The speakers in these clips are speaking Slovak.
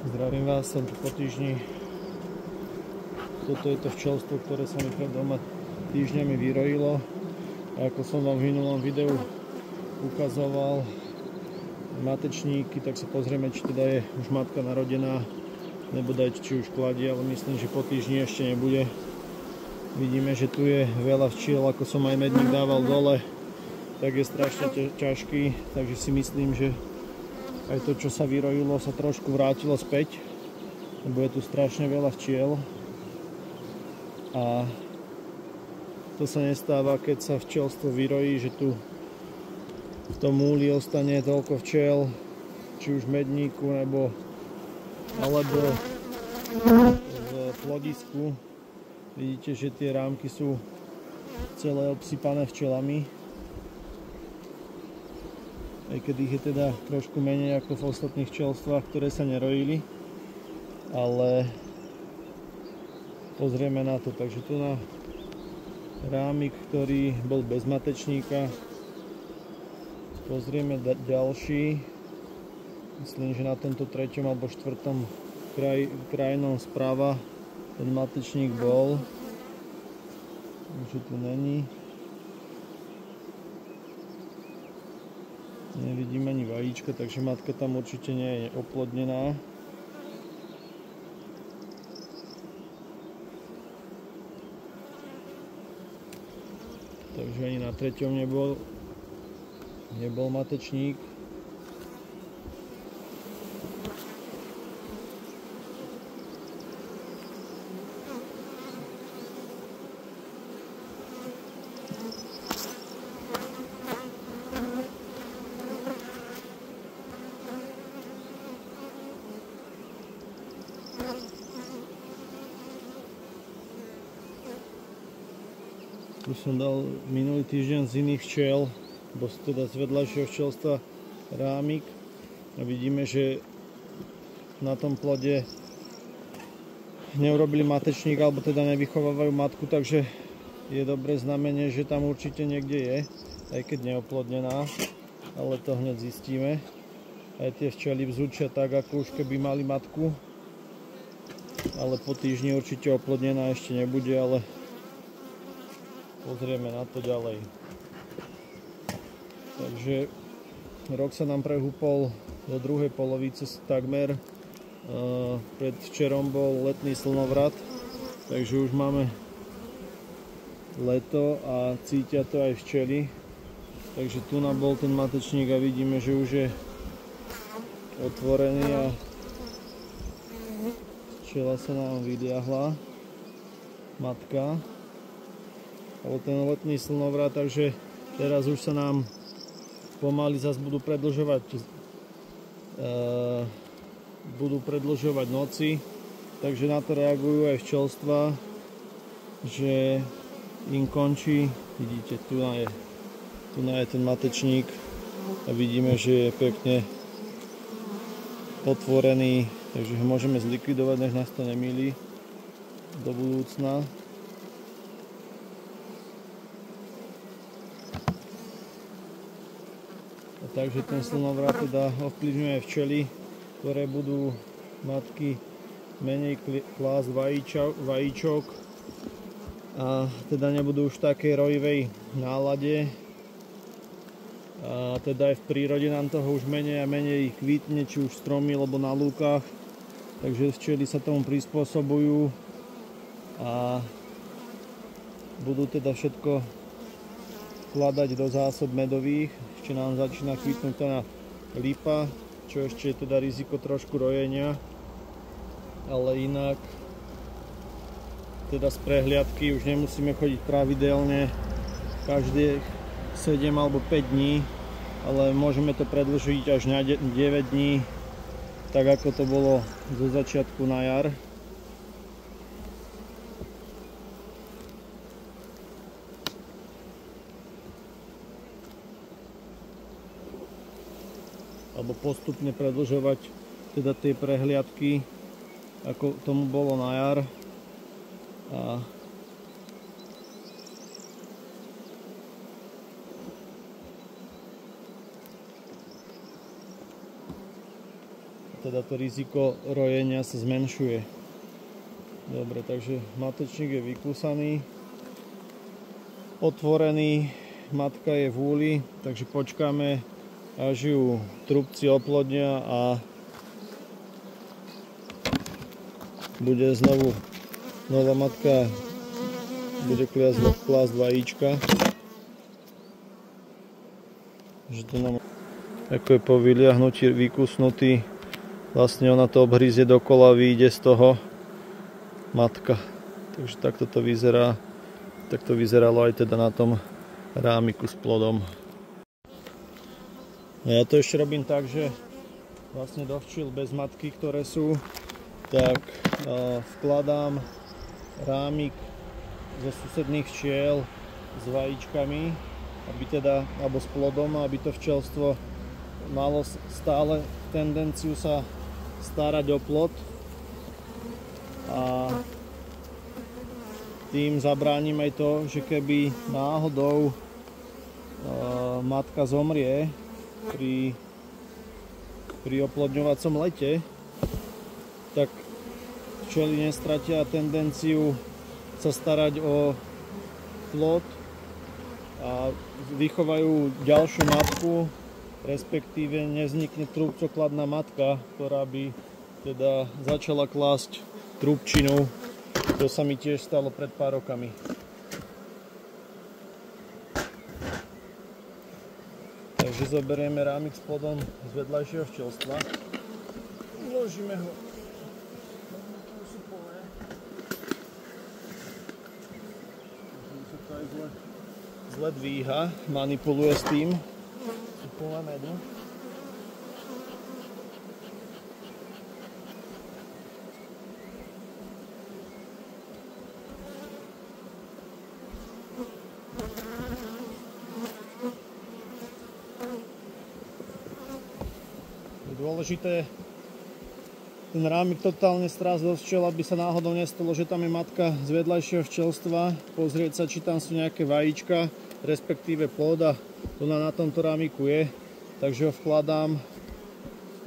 Zdravím vás, som tu po týždni. Toto je to včelstvo, ktoré sa mi pred 2 týždňami vyrojilo. A ako som vám v minulom videu ukazoval matečníky, tak sa pozrieme, či teda je už matka narodená, nebo dať, či už kladie, ale myslím, že po týždni ešte nebude. Vidíme, že tu je veľa včiel, ako som aj medník dával dole, tak je strašne ťažký, takže si myslím, že aj to, čo sa vyrojilo, sa trošku vrátilo späť, lebo je tu strašne veľa včiel. A to sa nestáva, keď sa včelstvo vyrojí, že tu v tom múli ostane toľko včiel, či už v medníku, alebo v plodisku. Vidíte, že tie rámky sú celé obsypané včelami. Aj keď ich je teda trošku menej ako v ostatných včelstvách, ktoré sa nerojili. Ale pozrieme na to. Takže tu na rámik, ktorý bol bez matečníka. Pozrieme ďalší. Myslím, že na tomto 3. alebo 4. krajnom správa ten matečník bol. Už tu není. Nevidím ani vajíčka, takže matka tam určite nie je oplodnená. Takže ani na 3. nebol matečník. Tu som dal minulý týždeň z iných včiel, teda z vedľajšieho včelstva rámik. A vidíme, že na tom plode neurobili matečník, alebo teda nevychovávajú matku, takže je dobré znamenie, že tam určite niekde je, aj keď neoplodnená, ale to hneď zistíme. Aj tie včely vzúčia tak, ako už keby mali matku, ale po týždni určite oplodnená ešte nebude, ale pozrieme na to ďalej. Takže rok sa nám prehúpol do druhej polovice takmer. Predvčerom bol letný slnovrat, takže už máme leto a cítia to aj včely. Takže tu nám bol ten matečník a vidíme, že už je otvorený a včela sa nám vyliahla, matka. Alebo ten letný slnovrat, takže teraz už sa nám pomaly zase budú predĺžovať noci, takže na to reagujú aj včelstva, že im končí. Vidíte, tu je ten matečník a vidíme, že je pekne otvorený, takže ho môžeme zlikvidovať, než nás to nemýli do budúcna. Takže ten slnovrat teda ovplyvňuje včely, ktoré budú matky menej klásť vajíčok a teda nebudú už v takej rojivej nálade. A teda aj v prírode nám toho už menej a menej kvitne, či už stromy, alebo na lúkach. Takže včely sa tomu prispôsobujú a budú teda všetko vkladať do zásob medových. Ešte nám začína kvitnúť tá lípa, čo ešte je teda riziko trošku rojenia, ale inak teda z prehliadky už nemusíme chodiť pravidelne každých 7 alebo 5 dní, ale môžeme to predĺžiť až na 9 dní, tak ako to bolo zo začiatku na jar. Alebo postupne predĺžovať teda tie prehliadky, ako tomu bolo na jar. A teda to riziko rojenia sa zmenšuje. Dobre, takže matečník je vykúsaný, otvorený, matka je v úli, takže počkáme, až ju trúbci oplodnia a bude znovu nová matka, bude klásť vajíčka. Že to nám, ako je po vyliahnutí vykusnutý, vlastne ona to obhrízie dokola, vyjde z toho matka. Takže takto to vyzerá. Tak to vyzeralo aj teda na tom rámiku s plodom. A ja to ešte robím tak, že vlastne do včiel bez matky, ktoré sú, tak vkladám rámik zo susedných včiel s vajíčkami, aby teda, alebo s plodom, aby to včelstvo malo stále tendenciu sa starať o plod a tým zabránim aj to, že keby náhodou matka zomrie pri oplodňovacom lete, tak včely nestratia tendenciu sa starať o plod a vychovajú ďalšiu matku, respektíve nevznikne trúbcokladná matka, ktorá by teda začala klásť trúbčinu. To sa mi tiež stalo pred pár rokami. Takže zoberieme rámik s plodom z vedľajšieho včelstva. Uložíme ho. Zle dvíha, manipuluje s tým. Plná medu. Je dôležité ten rámik totálne strásť do včel, aby sa náhodou nestalo, že tam je matka z vedľajšieho včelstva, pozrieť sa, či tam sú nejaké vajíčka, respektíve plod, a to na tomto rámiku je, takže ho vkladám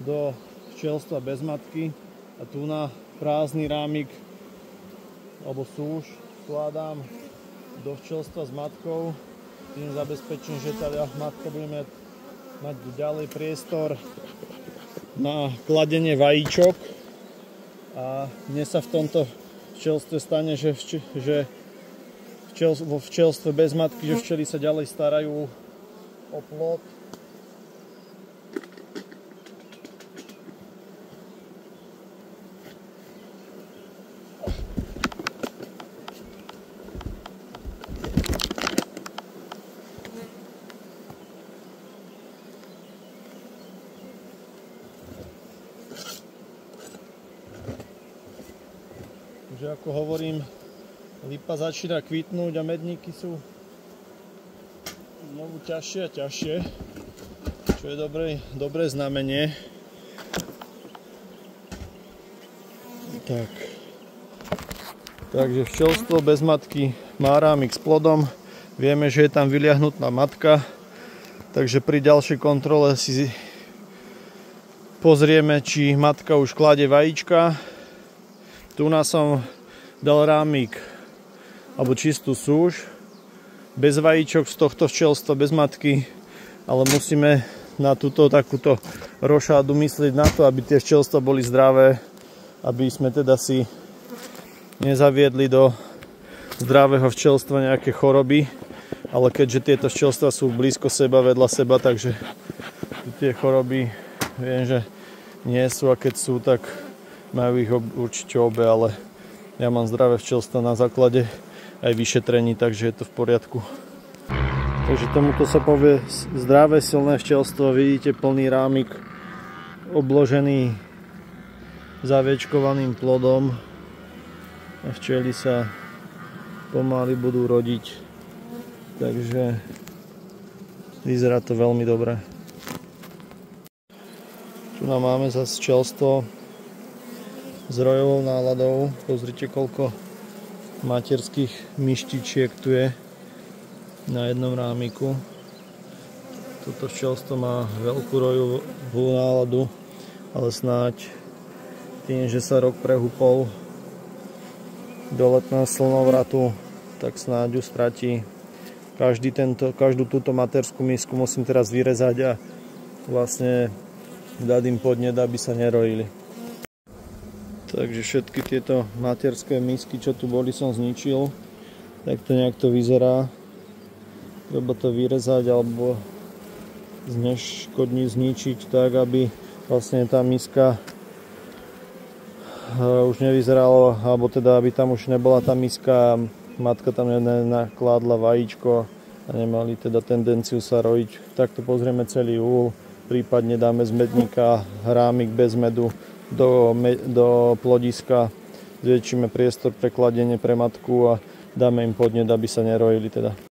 do včelstva bez matky a tu na prázdny rámik alebo súš vkladám do včelstva s matkou, tým zabezpečím, že tá matka bude mať ďalej priestor na kladenie vajíčok. A dnes sa v tomto včelstve stane, že vo včelstve bez matky, že včely sa ďalej starajú o plod. Takže ako hovorím, lipa začína kvitnúť a medníky sú znovu ťažšie a ťažšie, čo je dobré znamenie. Takže včelstvo bez matky má rámik s plodom, vieme, že je tam vyliahnutá matka, takže pri ďalšej kontrole si pozrieme, či matka už kladie vajíčka. Tu som dal rámik alebo čistú súš bez vajíčok z tohto včelstva bez matky, ale musíme na túto takúto rošádu myslieť na to, aby tie včelstva boli zdravé, aby sme teda si nezaviedli do zdravého včelstva nejaké choroby, ale keďže tieto včelstva sú blízko seba, vedľa seba, takže tie choroby viem, že nie sú, a keď sú, tak majú ich určite obe, ale ja mám zdravé včelstva na základe aj vyšetrení, takže je to v poriadku. Takže tomuto sa povie zdravé silné včelstvo. Vidíte plný rámik obložený zaviečkovaným plodom a včely sa pomaly budú rodiť, takže vyzerá to veľmi dobre. Tu nám máme zase včelstvo s rojovou náladou. Pozrite, koľko materských myštičiek tu je na jednom rámiku. Toto včelstvo má veľkú rojovú náladu ale snáď tým, že sa rok prehúpol do letného slnovratu, tak snáď ju stratí. Každú túto materskú misku musím teraz vyrezať a vlastne dať im podnet, aby sa nerojili. Takže všetky tieto materské misky, čo tu boli, som zničil. Tak to nejak to vyzerá. Treba to vyrezať alebo zničiť tak, aby vlastne tá miska už nevyzerala, alebo teda aby tam už nebola tá miska, matka tam nenakládla vajíčko a nemali teda tendenciu sa rojiť. Takto pozrieme celý úl, prípadne dáme z medníka hrámik bez medu do plodiska, zväčšíme priestor pre kladenie pre matku a dáme im podnet, aby sa nerojili teda.